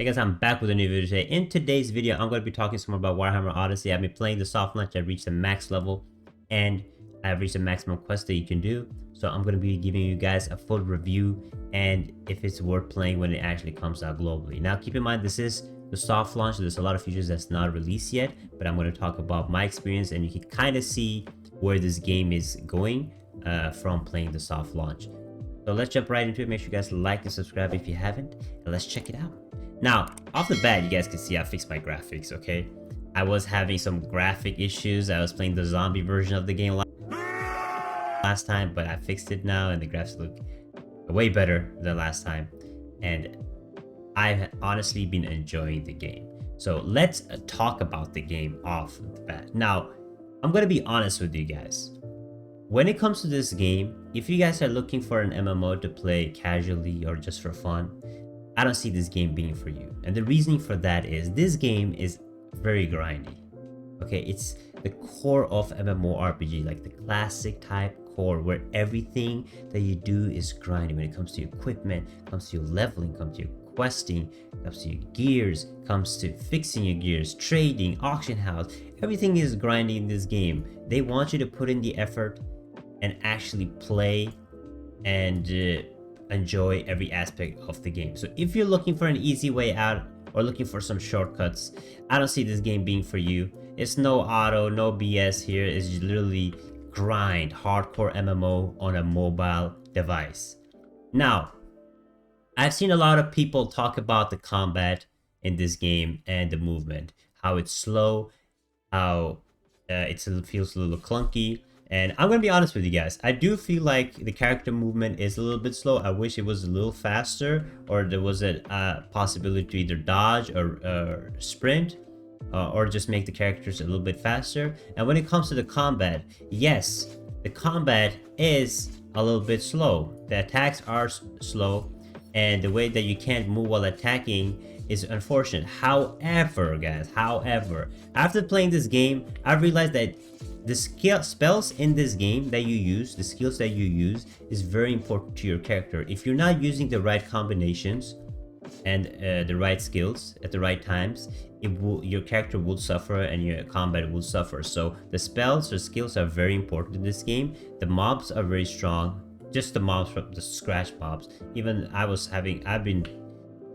Hey guys, I'm back with a new video today. In today's video, I'm going to be talking some more about Warhammer Odyssey. I've been playing the soft launch, I've reached the max level, and I've reached the maximum quest that you can do. So I'm going to be giving you guys a full review and if it's worth playing when it actually comes out globally. Now keep in mind, this is the soft launch, so there's a lot of features that's not released yet, but I'm going to talk about my experience and you can kind of see where this game is going from playing the soft launch. So let's jump right into it. Make sure you guys like and subscribe if you haven't, and let's check it out. Now, off the bat, you guys can see I fixed my graphics, okay? I was having some graphic issues. I was playing the zombie version of the game last time, but I fixed it now, and the graphics look way better than last time. And I've honestly been enjoying the game. So let's talk about the game off the bat. Now, I'm gonna be honest with you guys. When it comes to this game, if you guys are looking for an MMO to play casually or just for fun, I don't see this game being for you. And the reasoning for that is this game is very grindy. Okay, it's the core of MMORPG, like the classic type core where everything that you do is grinding. When it comes to equipment, comes to your leveling, comes to your questing, comes to your gears, comes to fixing your gears, trading, auction house, everything is grinding in this game. They want you to put in the effort and actually play and enjoy every aspect of the game. So if you're looking for an easy way out or looking for some shortcuts, I don't see this game being for you. It's no auto, no BS here. It's literally grind, hardcore MMO on a mobile device. Now, I've seen a lot of people talk about the combat in this game and the movement, how it's slow, how it feels a little clunky. And I'm gonna be honest with you guys, I do feel like the character movement is a little bit slow. I wish it was a little faster, or there was a possibility to either dodge or sprint, or just make the characters a little bit faster. And when it comes to the combat, yes, the combat is a little bit slow. The attacks are slow, and the way that you can't move while attacking is unfortunate. However, guys, after playing this game, I realized that the spells in this game that you use, the skills that you use, is very important to your character. If you're not using the right combinations and the right skills at the right times, your character will suffer and your combat will suffer. So the spells or skills are very important in this game. The mobs are very strong. Just the mobs, from the scratch mobs. Even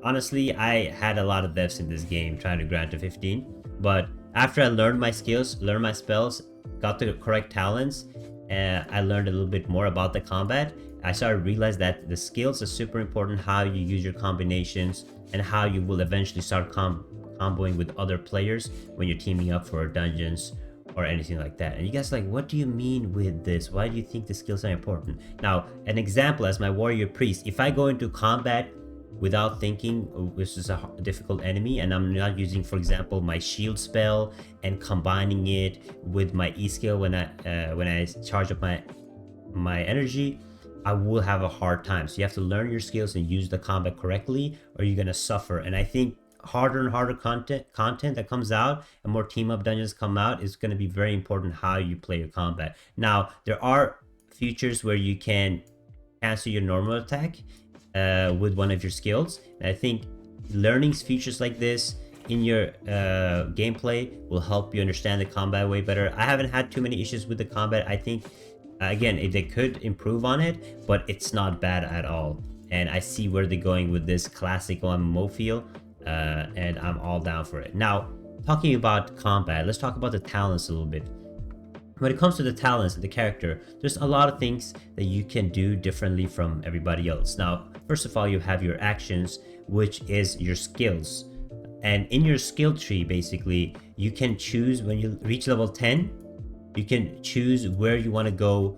honestly, I had a lot of deaths in this game trying to grind to 15. But after I learned my skills, learned my spells, got the correct talents, and I learned a little bit more about the combat, I started to realize that the skills are super important, how you use your combinations and how you will eventually start comboing with other players when you're teaming up for dungeons or anything like that. And you guys are like, what do you mean with this? Why do you think the skills are important? Now, an example, as my warrior priest, if I go into combat without thinking, which is a difficult enemy, and I'm not using, for example, my shield spell and combining it with my E skill when I charge up my energy, I will have a hard time. So you have to learn your skills and use the combat correctly, or you're gonna suffer. And I think harder and harder content that comes out and more team up dungeons come out is going to be very important how you play your combat. Now, there are features where you can cancel your normal attack with one of your skills. And I think learning features like this in your gameplay will help you understand the combat way better. I haven't had too many issues with the combat. I think again, if they could improve on it, but it's not bad at all. And I see where they're going with this classical MMO feel, and I'm all down for it. Now, talking about combat, let's talk about the talents a little bit. When it comes to the talents and the character, there's a lot of things that you can do differently from everybody else. Now, first of all, you have your actions, which is your skills. And in your skill tree, basically, you can choose when you reach level 10, you can choose where you want to go,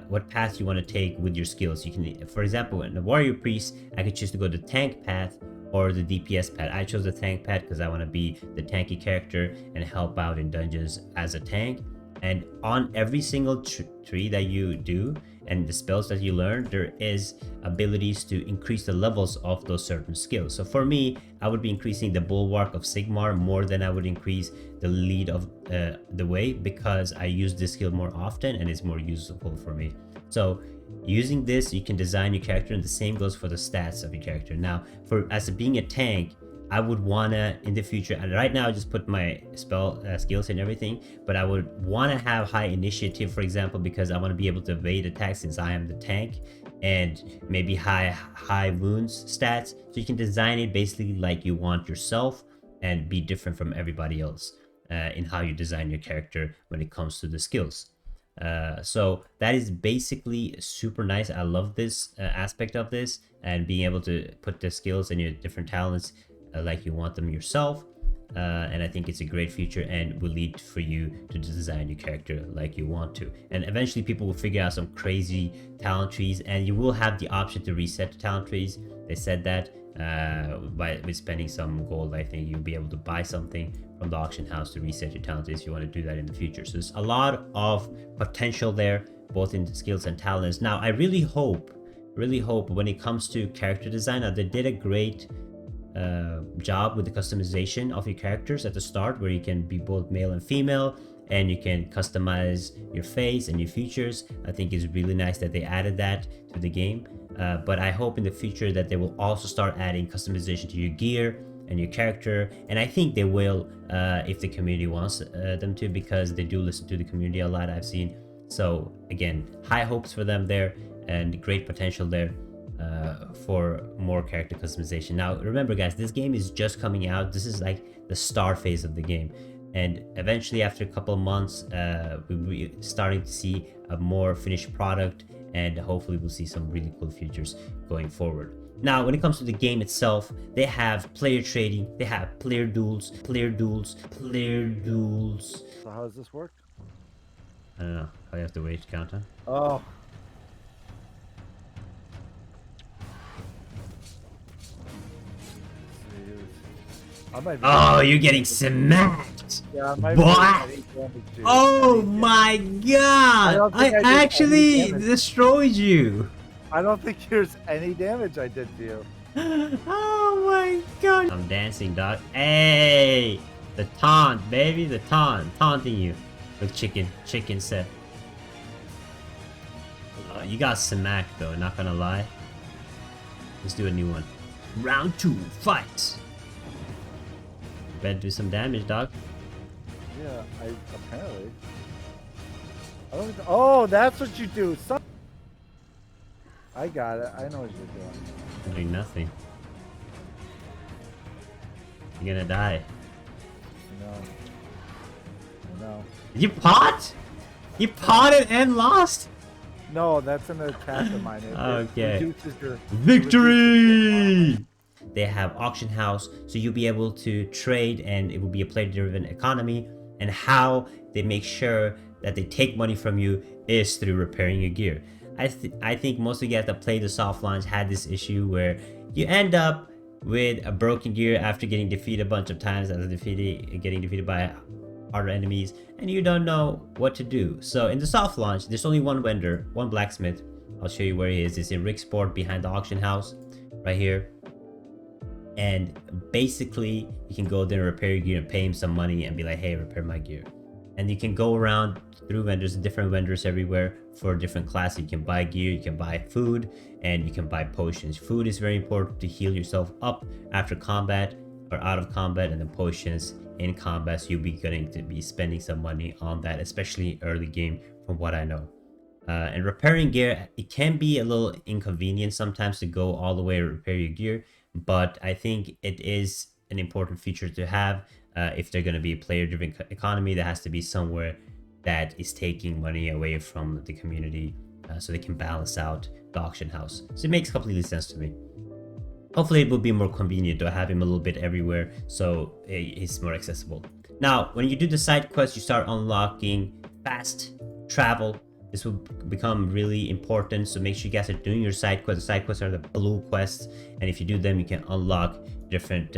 what path you want to take with your skills. You can, for example, in the warrior priest, I could choose to go the tank path or the DPS path. I chose the tank path because I want to be the tanky character and help out in dungeons as a tank. And on every single tree that you do and the spells that you learn, there is abilities to increase the levels of those certain skills. So for me, I would be increasing the Bulwark of Sigmar more than I would increase the Lead of the Way, because I use this skill more often and it's more useful for me. So using this, you can design your character, and the same goes for the stats of your character. Now, as being a tank, I would wanna in the future, and right now I just put my spell skills and everything, but I would wanna have high initiative, for example, because I want to be able to evade attacks since I am the tank, and maybe high wounds stats. So you can design it basically like you want yourself and be different from everybody else in how you design your character when it comes to the skills. So that is basically super nice. I love this aspect of this, and being able to put the skills and your different talents like you want them yourself. And I think it's a great feature and will lead for you to design your character like you want to. And eventually people will figure out some crazy talent trees, and you will have the option to reset the talent trees. They said that with spending some gold, I think you'll be able to buy something from the auction house to reset your talent if you want to do that in the future. So there's a lot of potential there, both in skills and talents. Now I really hope when it comes to character design, they did a great job with the customization of your characters at the start, where you can be both male and female, and you can customize your face and your features. I think it's really nice that they added that to the game, but I hope in the future that they will also start adding customization to your gear and your character, and I think they will if the community wants them to, because they do listen to the community a lot, I've seen. So again, high hopes for them there, and great potential there for more character customization. Now remember guys, this game is just coming out. This is like the start phase of the game, and eventually after a couple of months we'll be starting to see a more finished product, and hopefully we'll see some really cool features going forward. Now when it comes to the game itself, they have player trading, they have player duels. So how does this work? I don't know how you have to wait countdown. Oh. Oh, you're getting smacked. Yeah, I might what? Oh my god! I actually destroyed you. I don't think there's any damage I did to you. Oh my god! I'm dancing, dog. Hey, the taunt, baby, the taunting you. Look, chicken set. You got smacked though. Not gonna lie. Let's do a new one. Round 2, fight. Better do some damage, dog. Yeah, apparently. I don't. Oh, that's what you do. I got it. I know what you're doing. I'm doing nothing. You're gonna die. No. I know. You pot? You potted and lost? No, that's an attack of mine. Okay. Your Victory! They have auction house, so you'll be able to trade, and it will be a player-driven economy. And how they make sure that they take money from you is through repairing your gear. I think most of you guys that play the soft launch had this issue where you end up with a broken gear after getting defeated a bunch of times, getting defeated by harder enemies, and you don't know what to do. So in the soft launch, there's only one vendor, one blacksmith. I'll show you where he is. It's in Ricksport behind the auction house, right here. And basically, you can go there and repair your gear and pay him some money and be like, hey, repair my gear. And you can go around through vendors, different vendors everywhere for different classes. You can buy gear, you can buy food, and you can buy potions. Food is very important to heal yourself up after combat or out of combat, and then potions in combat. So you'll be going to be spending some money on that, especially early game from what I know. And repairing gear, it can be a little inconvenient sometimes to go all the way and repair your gear, but I think it is an important feature to have. If they're going to be a player-driven economy, there has to be somewhere that is taking money away from the community, so they can balance out the auction house. So it makes completely sense to me. Hopefully it will be more convenient to have him a little bit everywhere, so it's more accessible. Now, when you do the side quest, you start unlocking fast travel. This will become really important, so make sure you guys are doing your side quests. The side quests are the blue quests, and if you do them, you can unlock different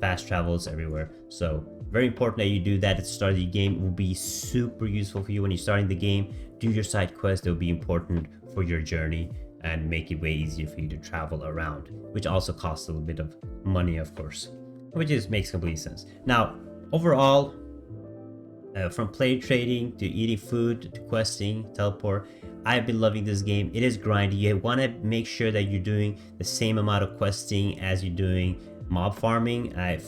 fast travels everywhere. So very important that you do that at the start of the game. It will be super useful for you when you're starting the game. Do your side quests. They will be important for your journey and make it way easier for you to travel around, which also costs a little bit of money, of course, which makes complete sense. Now, overall, from player trading to eating food to questing, teleport, I've been loving this game. It is grindy. You want to make sure that you're doing the same amount of questing as you're doing mob farming. I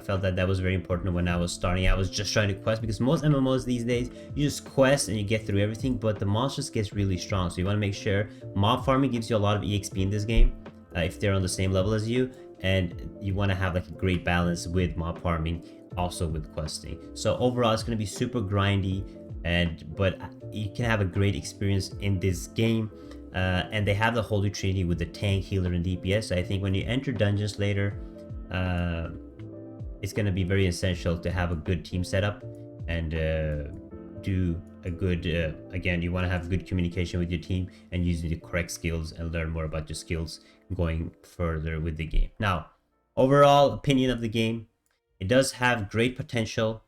felt that that was very important when I was starting. I was just trying to quest, because most MMOs these days, you just quest and you get through everything, but the monsters gets really strong. So you want to make sure mob farming gives you a lot of EXP in this game, if they're on the same level as you, and you want to have like a great balance with mob farming, also with questing. So overall, it's going to be super grindy, but you can have a great experience in this game. And they have the Holy Trinity with the tank, healer, and DPS. So I think when you enter dungeons later, it's going to be very essential to have a good team setup and do a good, again, you want to have good communication with your team and using the correct skills and learn more about your skills going further with the game. Now, overall opinion of the game, it does have great potential.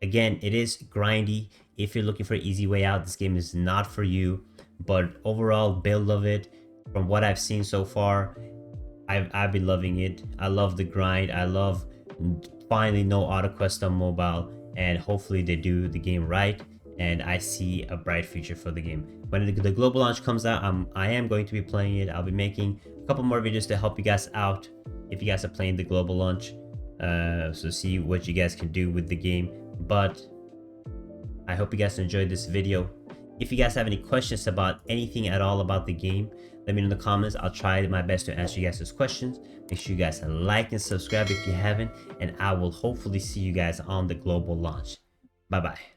Again, it is grindy. If you're looking for an easy way out, this game is not for you. But overall build of it, from what I've seen so far, I've been loving it. I love the grind. I love finally no auto quest on mobile, and hopefully they do the game right, and I see a bright future for the game. When the global launch comes out, I am going to be playing it. I'll be making a couple more videos to help you guys out if you guys are playing the global launch, so see what you guys can do with the game. But I hope you guys enjoyed this video. If you guys have any questions about anything at all about the game, let me know in the comments. I'll try my best to answer you guys' questions. Make sure you guys like and subscribe if you haven't, and I will hopefully see you guys on the global launch. Bye bye.